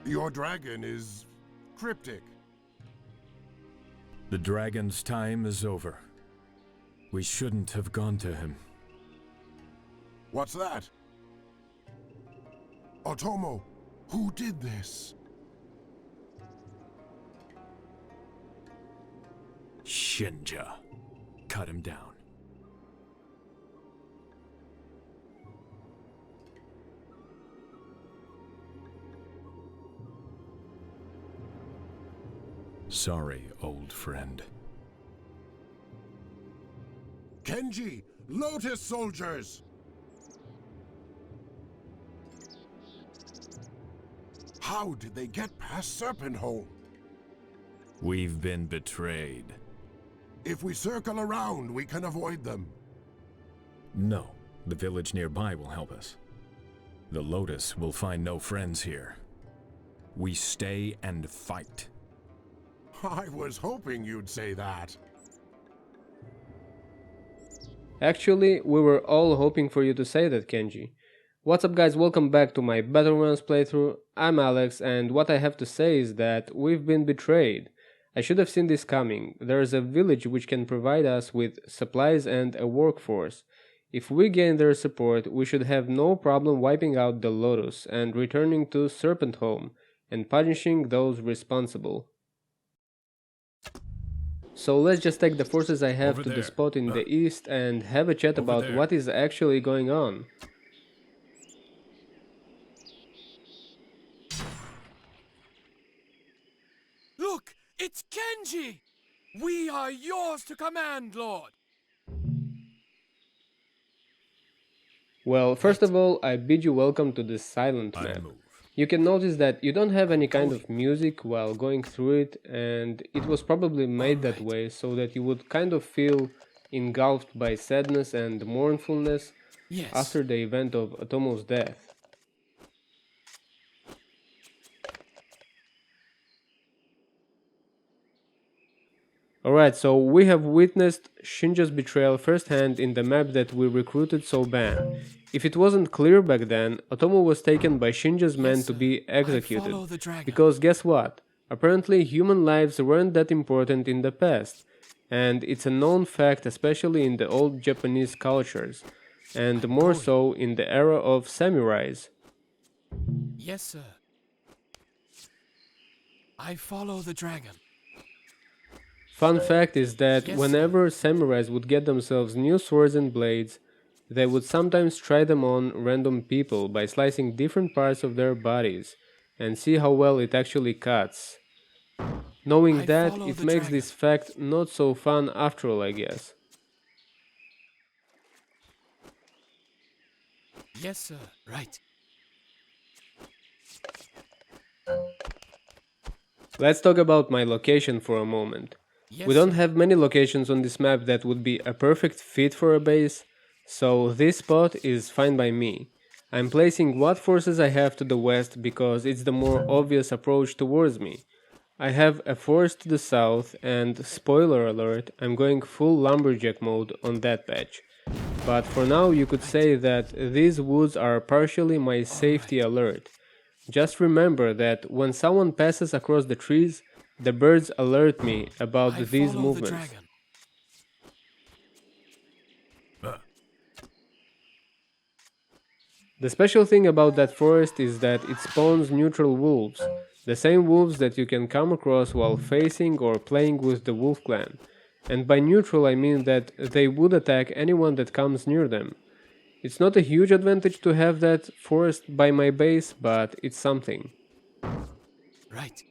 Your dragon is cryptic. The dragon's time is over. We shouldn't have gone to him. What's that? Otomo, who did this? Shinja. Cut him down. Sorry, old friend. Kenji, Lotus soldiers! How did they get past Serpentholm? We've been betrayed. If we circle around, we can avoid them. No, the village nearby will help us. The Lotus will find no friends here. We stay and fight. I was hoping you'd say that. Actually, we were all hoping for you to say that, Kenji. What's up guys, welcome back to my Battlegrounds playthrough. I'm Alex, and what I have to say is that we've been betrayed. I should have seen this coming. There's a village which can provide us with supplies and a workforce. If we gain their support, we should have no problem wiping out the Lotus and returning to Serpentholm and punishing those responsible. So let's just take the forces I have to the spot in the east and have a chat about what is actually going on. Look, it's Kenji! We are yours to command, Lord! Well, first of all, I bid you welcome to this silent map. You can notice that you don't have any kind of music while going through it, and it was probably made that way so that you would kind of feel engulfed by sadness and mournfulness after the event of Otomo's death. Alright, so we have witnessed Shinja's betrayal firsthand in the map that we recruited Soban. If it wasn't clear back then, Otomo was taken by Shinja's men to be executed. Because guess what? Apparently human lives weren't that important in the past. And it's a known fact, especially in the old Japanese cultures. And more so in the era of samurais. Yes, sir. I follow the dragon. Fun fact is that whenever samurais would get themselves new swords and blades, they would sometimes try them on random people by slicing different parts of their bodies and see how well it actually cuts. Knowing that, it makes this fact not so fun after all, I guess. Yes, sir. Right. Let's talk about my location for a moment. We don't have many locations on this map that would be a perfect fit for a base, so this spot is fine by me. I'm placing what forces I have to the west because it's the more obvious approach towards me. I have a forest to the south, and spoiler alert, I'm going full lumberjack mode on that patch. But for now you could say that these woods are partially my safety alert. Just remember that when someone passes across the trees, the birds alert me about these movements. The special thing about that forest is that it spawns neutral wolves, the same wolves that you can come across while facing or playing with the wolf clan. And by neutral I mean that they would attack anyone that comes near them. It's not a huge advantage to have that forest by my base, but it's something. Right.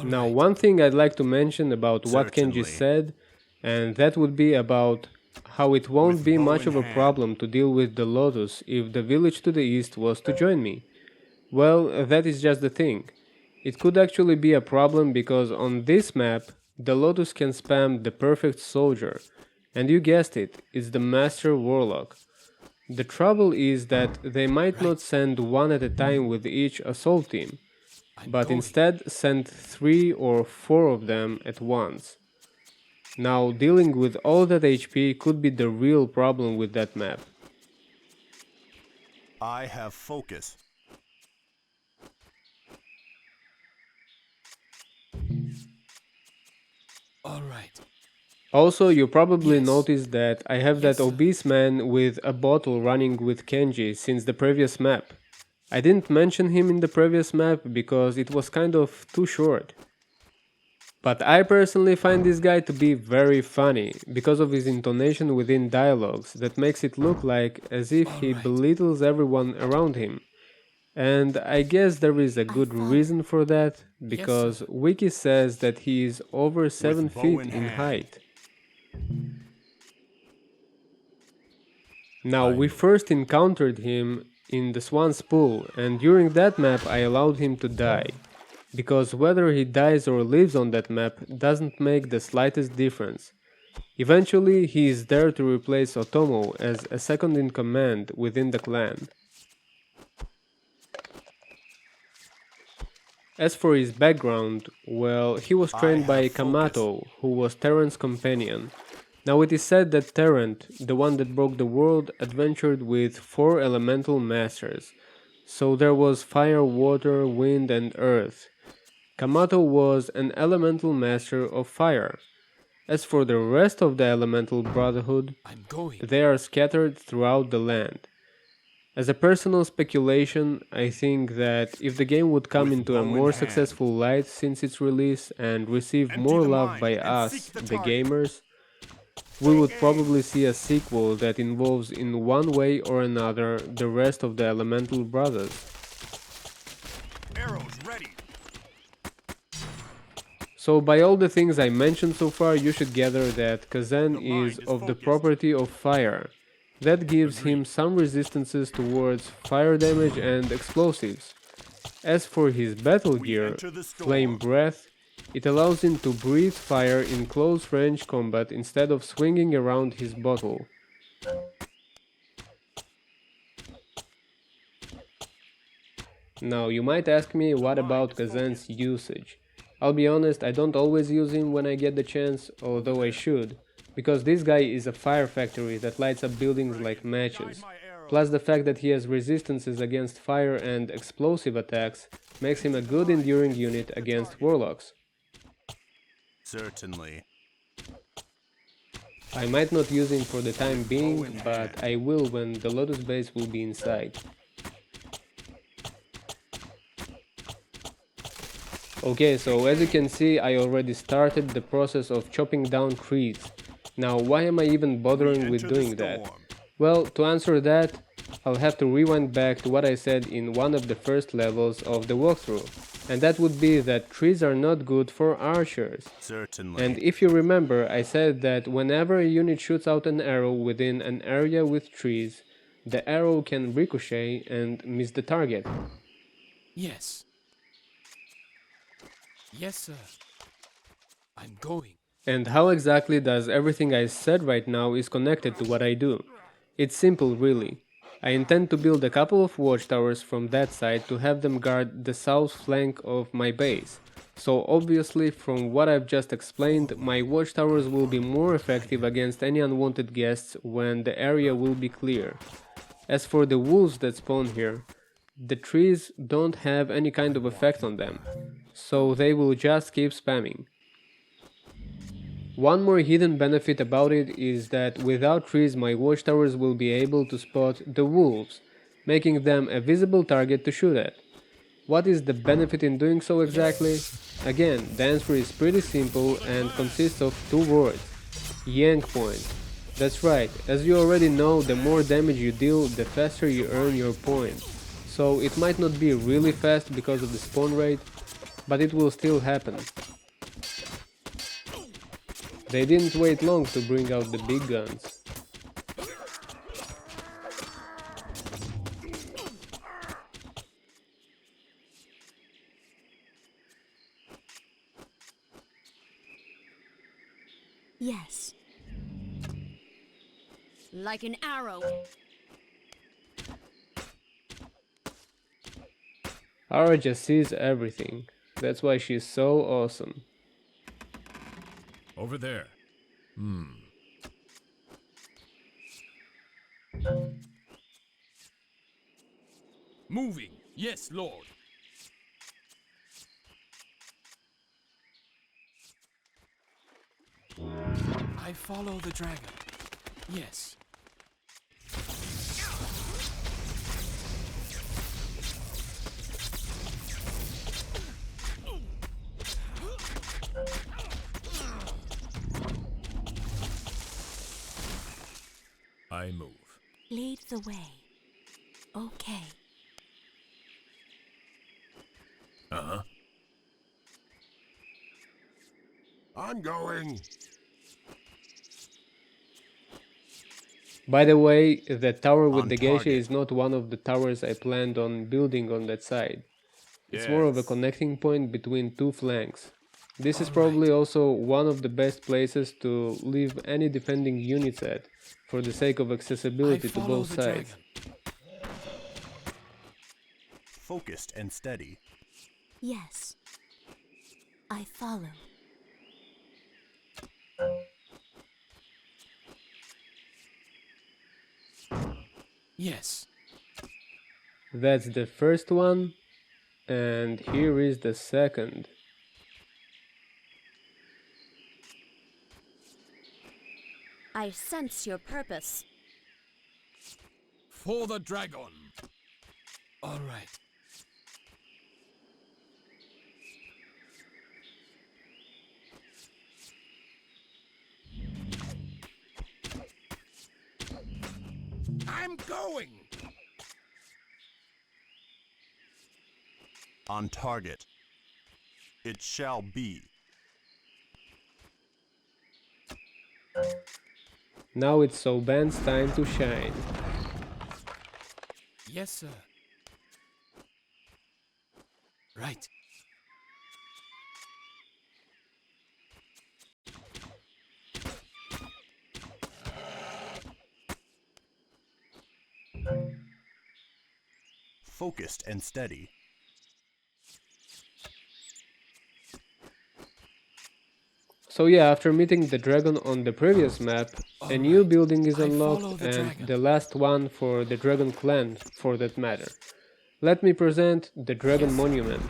Now, one thing I'd like to mention about what Kenji said, and that would be about how it won't be much of a problem to deal with the Lotus if the village to the east was to join me. Well, that is just the thing. It could actually be a problem because on this map, the Lotus can spam the perfect soldier, and you guessed it, it's the Master Warlock. The trouble is that they might not send one at a time with each assault team, but instead send 3 or 4 of them at once. Now, dealing with all that HP could be the real problem with that map. I have focus. All right. Also, you probably Yes. noticed that I have that Yes, sir. obese man with a bottle running with Kenji since the previous map. I didn't mention him in the previous map because it was kind of too short. But I personally find this guy to be very funny because of his intonation within dialogues that makes it look like as if All he right. belittles everyone around him. And I guess there is a good reason for that, because Wiki says that he is over 7 bow feet in in hand. height. Now, we first encountered him in the Swan's Pool, and during that map I allowed him to die, because whether he dies or lives on that map doesn't make the slightest difference. Eventually, he is there to replace Otomo as a second in command within the clan. As for his background, well, he was trained by Kamato, who was Terran's companion. Now it is said that Terran, the one that broke the world, adventured with 4 elemental masters. So there was fire, water, wind, and earth. Kamato was an elemental master of fire. As for the rest of the elemental brotherhood, they are scattered throughout the land. As a personal speculation, I think that if the game would come into a more successful light since its release and receive more love by us, the gamers, we would probably see a sequel that involves in one way or another the rest of the Elemental Brothers. Arrows ready. So by all the things I mentioned so far, you should gather that Kazan is of the property of fire. That gives him some resistances towards fire damage and explosives. As for his battle gear, Flame Breath, it allows him to breathe fire in close range combat instead of swinging around his bottle. Now you might ask me, what about Kazan's usage? I'll be honest, I don't always use him when I get the chance, although I should, because this guy is a fire factory that lights up buildings like matches. Plus the fact that he has resistances against fire and explosive attacks makes him a good enduring unit against warlocks. Certainly. I might not use him for the time being, but I will when the Lotus base will be inside. Okay, so as you can see, I already started the process of chopping down trees. Now, why am I even bothering with doing that? Well, to answer that, I'll have to rewind back to what I said in one of the first levels of the walkthrough. And that would be that trees are not good for archers. Certainly. And if you remember, I said that whenever a unit shoots out an arrow within an area with trees, the arrow can ricochet and miss the target. Yes. Yes, sir. I'm going. And how exactly does everything I said right now is connected to what I do? It's simple, really. I intend to build a couple of watchtowers from that side to have them guard the south flank of my base. So obviously, from what I've just explained, my watchtowers will be more effective against any unwanted guests when the area will be clear. As for the wolves that spawn here, the trees don't have any kind of effect on them, so they will just keep spamming. One more hidden benefit about it is that without trees my watchtowers will be able to spot the wolves, making them a visible target to shoot at. What is the benefit in doing so exactly? Again, the answer is pretty simple and consists of 2 words: yank point. That's right, as you already know, the more damage you deal, the faster you earn your points. So it might not be really fast because of the spawn rate, but it will still happen. They didn't wait long to bring out the big guns. Yes. Like an arrow. Ara just sees everything. That's why she's so awesome. Over there. Moving. Yes, Lord. I follow the dragon. Yes. I move. Lead the way. Okay. Uh-huh. I'm going. By the way, the tower with On the geisha target. is not one of the towers I planned on building on that side. It's more of a Yes. connecting point between two flanks. This is All probably right. also one of the best places to leave any defending units at, for the sake of I accessibility to follow both the sides. dragon. Focused and steady. Yes. I follow. Yes. That's the first one, and here is the second. I sense your purpose. For the dragon. All right. I'm going. On target. It shall be. Now it's Soban's time to shine. Yes, sir. Right. Focused and steady. So yeah, after meeting the dragon on the previous map, a new Alright, building is I follow unlocked, the and dragon. the last one for the dragon clan, for that matter. Let me present the dragon Yes. monument.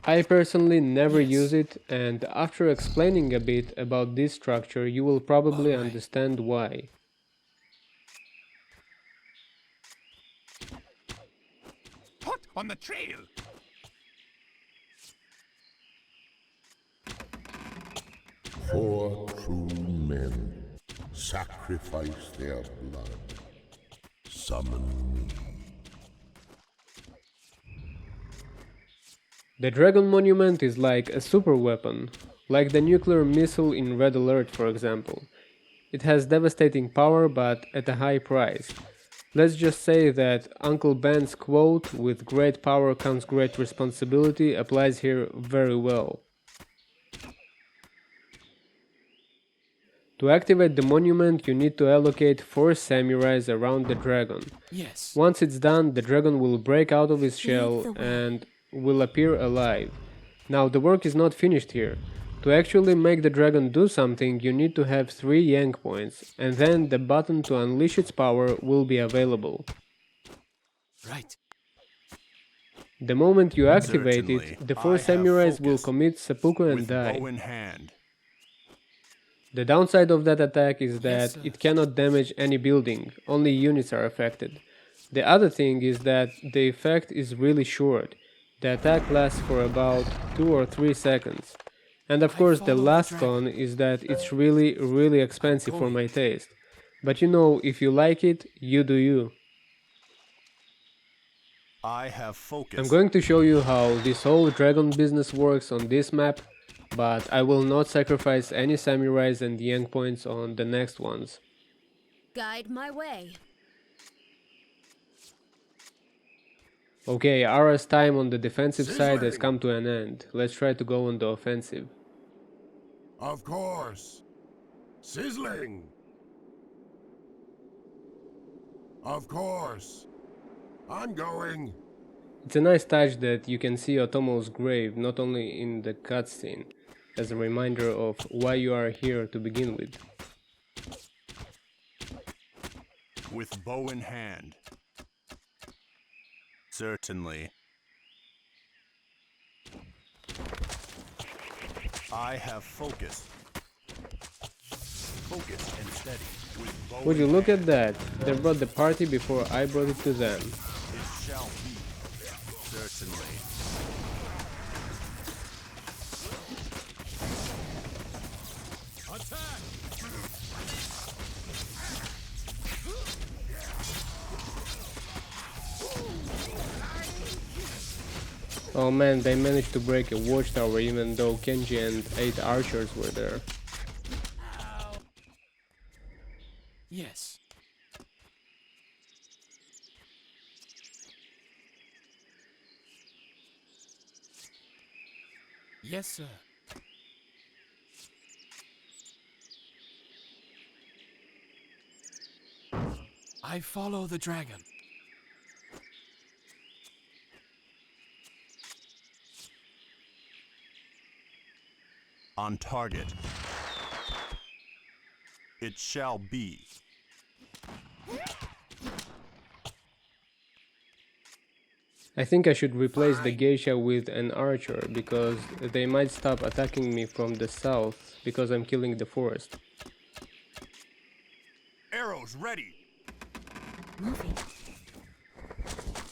I personally never Yes. use it, and after explaining a bit about this structure, you will probably Alright. understand why. Hot on the trail. Four true men sacrifice their blood. Summon me. The dragon monument is like a super weapon, like the nuclear missile in Red Alert, for example. It has devastating power, but at a high price. Let's just say that Uncle Ben's quote, "with great power comes great responsibility," applies here very well. To activate the monument, you need to allocate 4 samurais around the dragon. Yes. Once it's done, the dragon will break out of his shell the way. and will appear alive. Now, the work is not finished here. To actually make the dragon do something, you need to have 3 yank points, and then the button to unleash its power will be available. Right. The moment you activate Certainly. it, the 4 I have samurais will focus. commit seppuku and With die. bow in hand. The downside of that attack is that sir. it cannot damage any building, only units are affected. The other thing is that the effect is really short. The attack lasts for about 2 or 3 seconds. And of I course the follow the last dragon. con is that it's really expensive for going. my taste. But you know, if you like it, you do you. I have focus. I'm going to show you how this whole dragon business works on this map, but I will not sacrifice any samurais and yank points on the next ones. Guide my way. Okay, Ara's time on the defensive side has Sizzling. come to an end. Let's try to go on the offensive. Of course. Sizzling. Of course. I'm going. It's a nice touch that you can see Otomo's grave not only in the cutscene, as a reminder of why you are here to begin with. With bow in hand. Certainly. I have focus. Focus and steady. With bow Would you in look hand, at that? They brought the party before I brought it to them. It shall be. Certainly. Attack! Oh man, they managed to break a watchtower even though Kenji and 8 archers were there. Yes. Yes, sir. I follow the dragon. On target. It shall be. I think I should replace the geisha with an archer, because they might stop attacking me from the south, because I'm killing the forest. Arrows ready. Moving.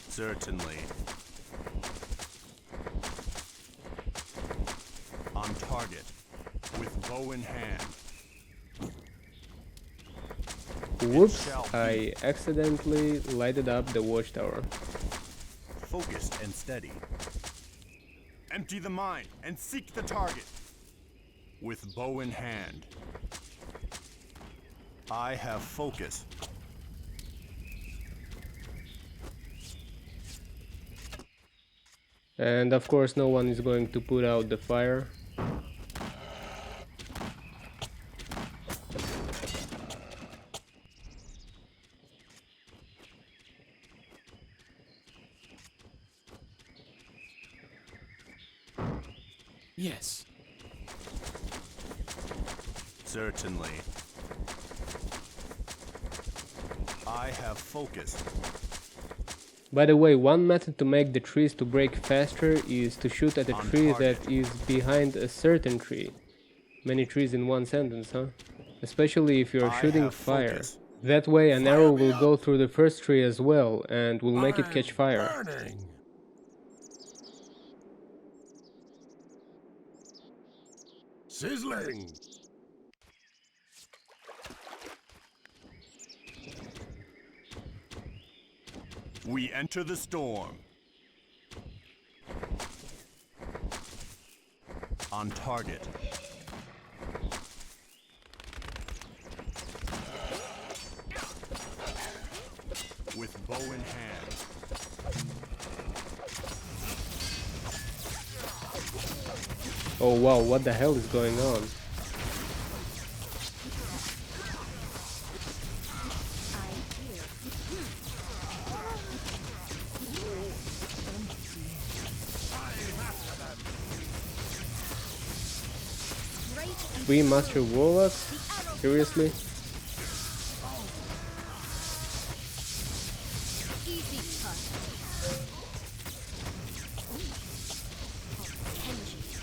Certainly. On target. With bow in hand. Whoops, I accidentally lighted up the watchtower. Focused and steady. Empty the mind and seek the target. With bow in hand. I have focus. And of course no one is going to put out the fire. Yes. Certainly. I have focus. By the way, one method to make the trees to break faster is to shoot at a On tree target. that is behind a certain tree. Many trees in one sentence, huh? Especially if you're I shooting have fire. focus. That way an Fire arrow me will up. go through the first tree as well and will make it I'm catch fire. burning. Sizzling. We enter the storm. On target. With bow in hand. Oh wow, what the hell is going on? I hear. Great and 3 master warlocks? Seriously? easy touch. Kenji.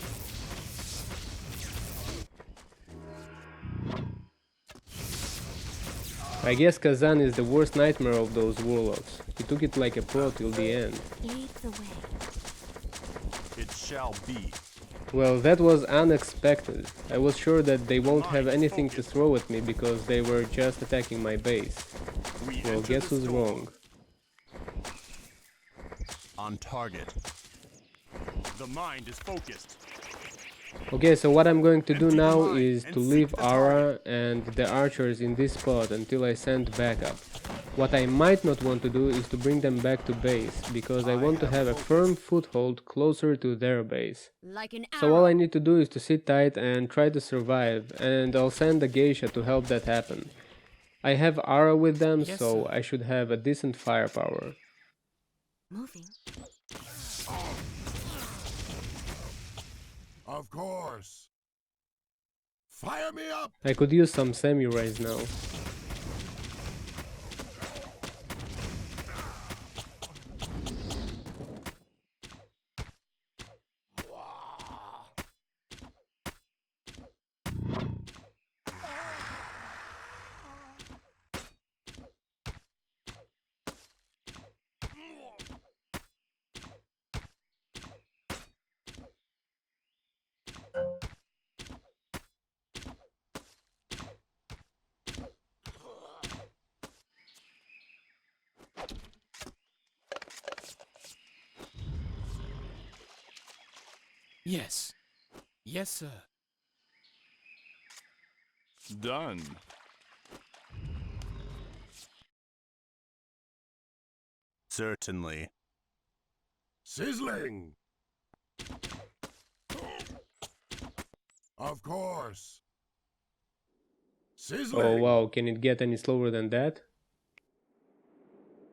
I guess Kazan is the worst nightmare of those warlocks. He took it like a pro till the end. Lead the way. It shall be. Well, that was unexpected. I was sure that they won't have anything to throw at me because they were just attacking my base. We Well, enter guess the who's storm. wrong? On target. The mind is focused. Okay, so what I'm going to do Empty the now mind is and to seek leave the Ara and the archers in this spot until I send backup. What I might not want to do is to bring them back to base, because I want to have a firm foothold closer to their base. Like an So all arrow. I need to do is to sit tight and try to survive, and I'll send the geisha to help that happen. I have Ara with them, Yes, so sir. I should have a decent firepower. Moving. Of course. Fire me up. I could use some samurais now. Yes. Yes, sir. Done. Certainly. Sizzling! Of course. Sizzling! Oh wow, can it get any slower than that?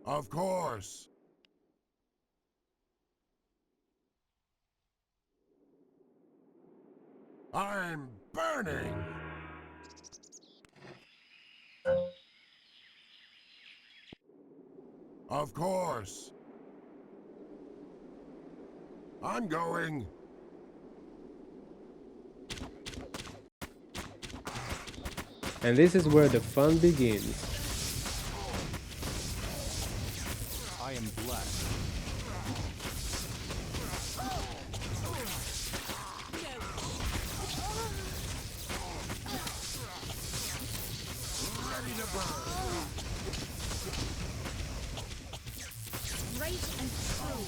Of course. I'm burning! Of course. I'm going. And this is where the fun begins. I am blessed. Ready to burn. Great and true.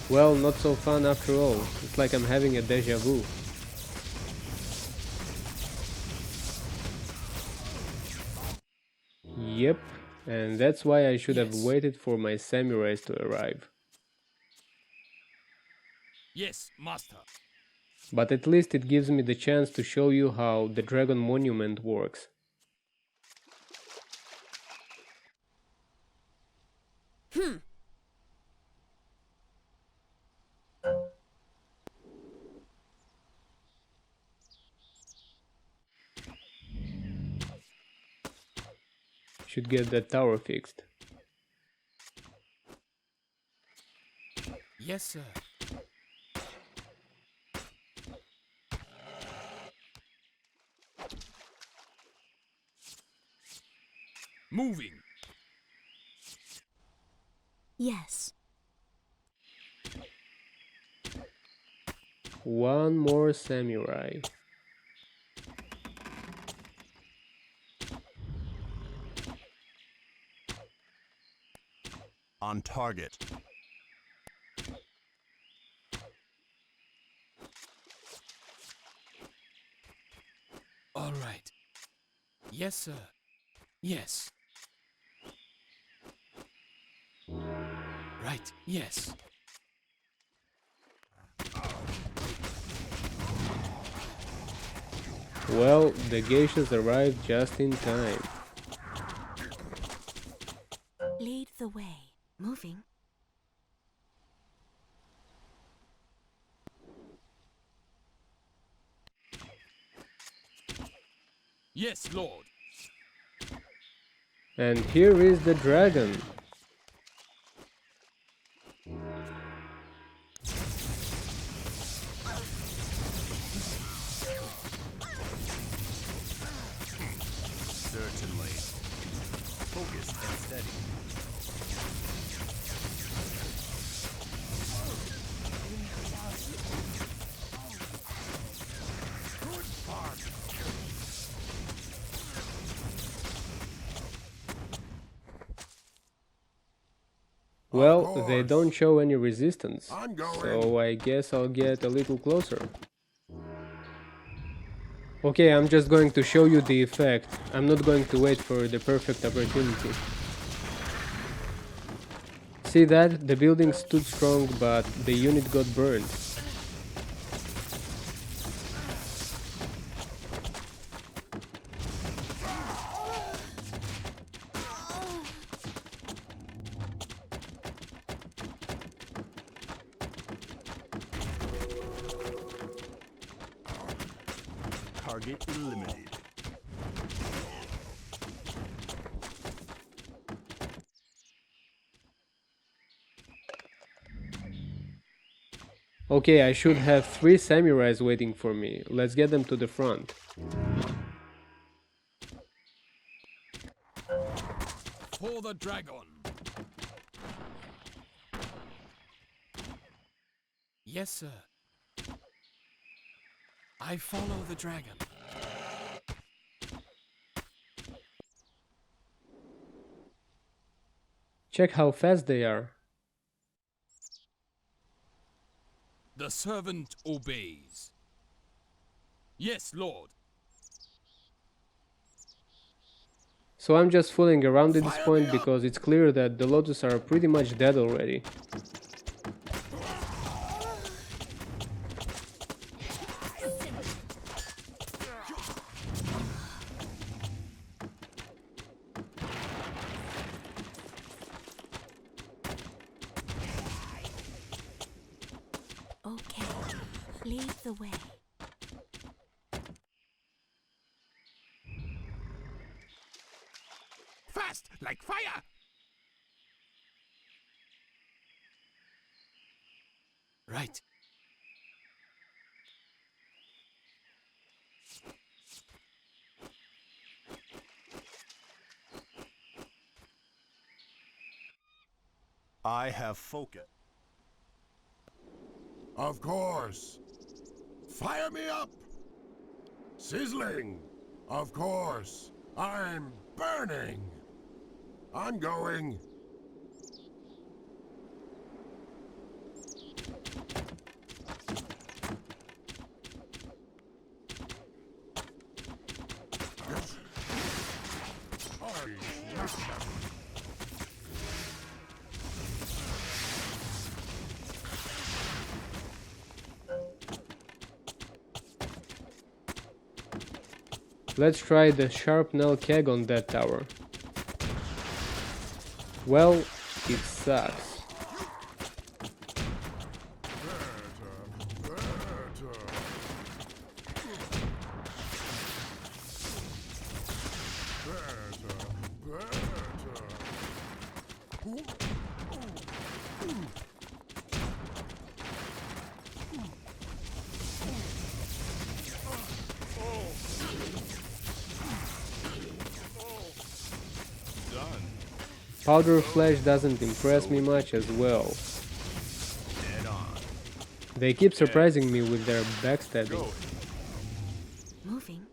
Well, not so fun after all. It's like I'm having a deja vu. Yep, and that's why I should have Yes. waited for my samurais to arrive. Yes, master. But at least it gives me the chance to show you how the dragon monument works. Should get that tower fixed. Yes, sir. Moving. Yes. One more samurai. On target. All right. Yes, sir. Yes. Right. Yes. Well, the geishas arrived just in time. Lead the way. Moving. Yes, Lord. And here is the dragon. Certainly. Focused and steady. Well, they course. don't show any resistance, I'm going. so I guess I'll get a little closer. Okay, I'm just going to show you the effect. I'm not going to wait for the perfect opportunity. See that? The building stood strong, but the unit got burned. Target eliminated. Okay, I should have 3 samurais waiting for me. Let's get them to the front. For the dragon. Yes, sir. I follow the dragon. Check how fast they are. The servant obeys. Yes, Lord. So I'm just fooling around at this Fire point me up! because it's clear that the Lotus are pretty much dead already. Okay. Lead the way. Fast, like fire! Right. I have focus. Of course. Fire me up! Sizzling! Of course. I'm burning! I'm going. Let's try the sharpnel keg on that tower. Well, it sucks. Powder Flash doesn't impress me much as well. Dead on. They keep surprising me with their backstabbing. Moving.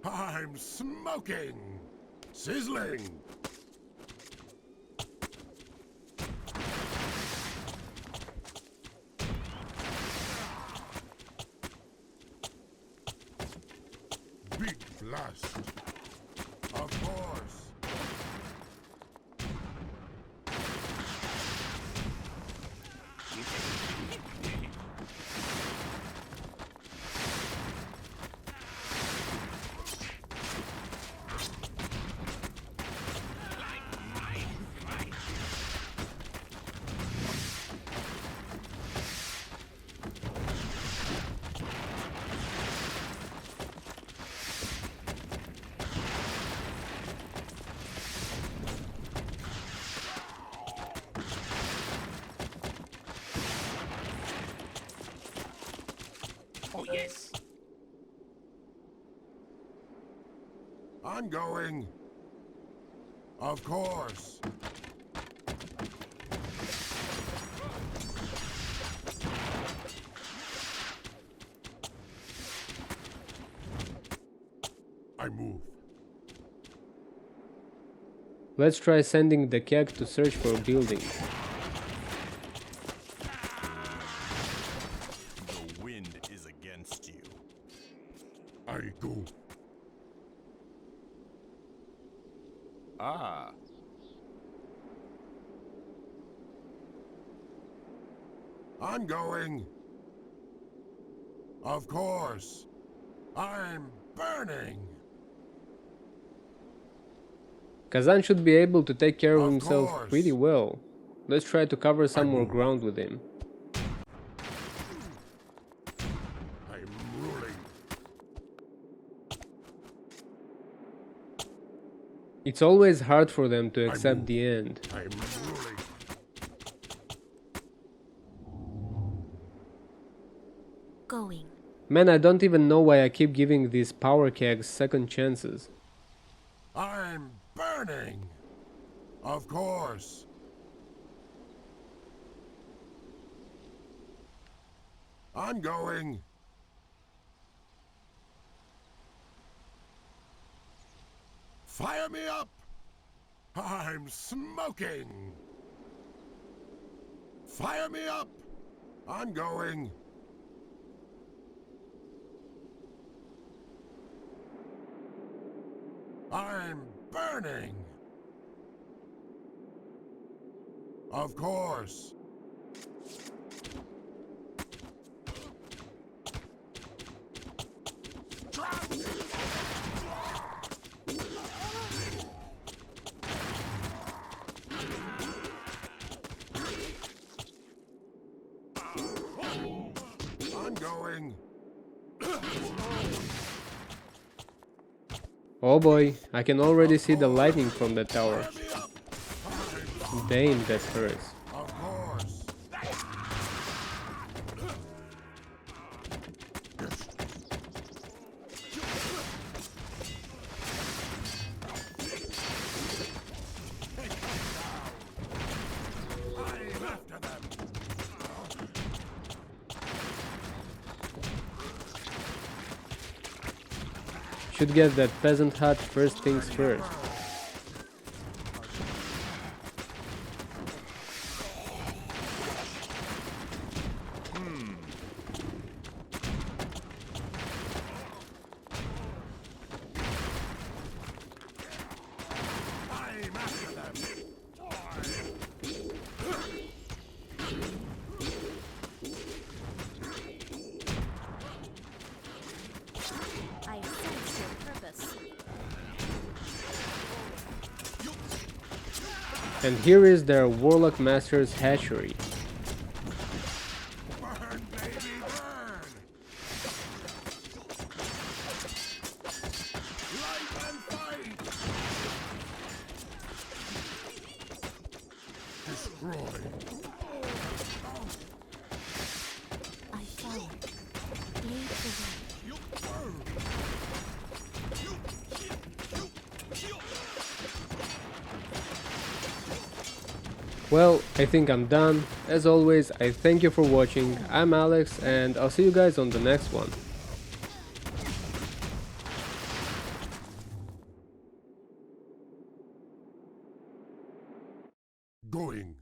I'm smoking! Sizzling! Big blast! Of course! Oh, yes. I'm going. Of course. I move. Let's try sending the keg to search for a building. The wind is against you. I go. Ah. I'm going. Of course. I'm burning. Kazan should be able to take care of Of himself course. pretty well. Let's try to cover some more ground with him. I'm ruling. It's always hard for them to accept move. the end. I'm ruling. Going. Man, I don't even know why I keep giving these power kegs second chances. I'm burning. Of course. I'm going. Fire me up. I'm smoking. Fire me up! I'm going. I'm burning! Of course. I'm going. Oh boy, I can already see the lightning from the tower. Fire me up! Damn, that hurts. Of course. I'm after them. Should get that peasant hut first things first. I'm after them. I sense your purpose. And here is their Warlock Master's hatchery. Burn, baby, burn! Light and fight! Destroy! I follow. Lead the way. Well, I think I'm done. As always, I thank you for watching. I'm Alex, and I'll see you guys on the next one. Going.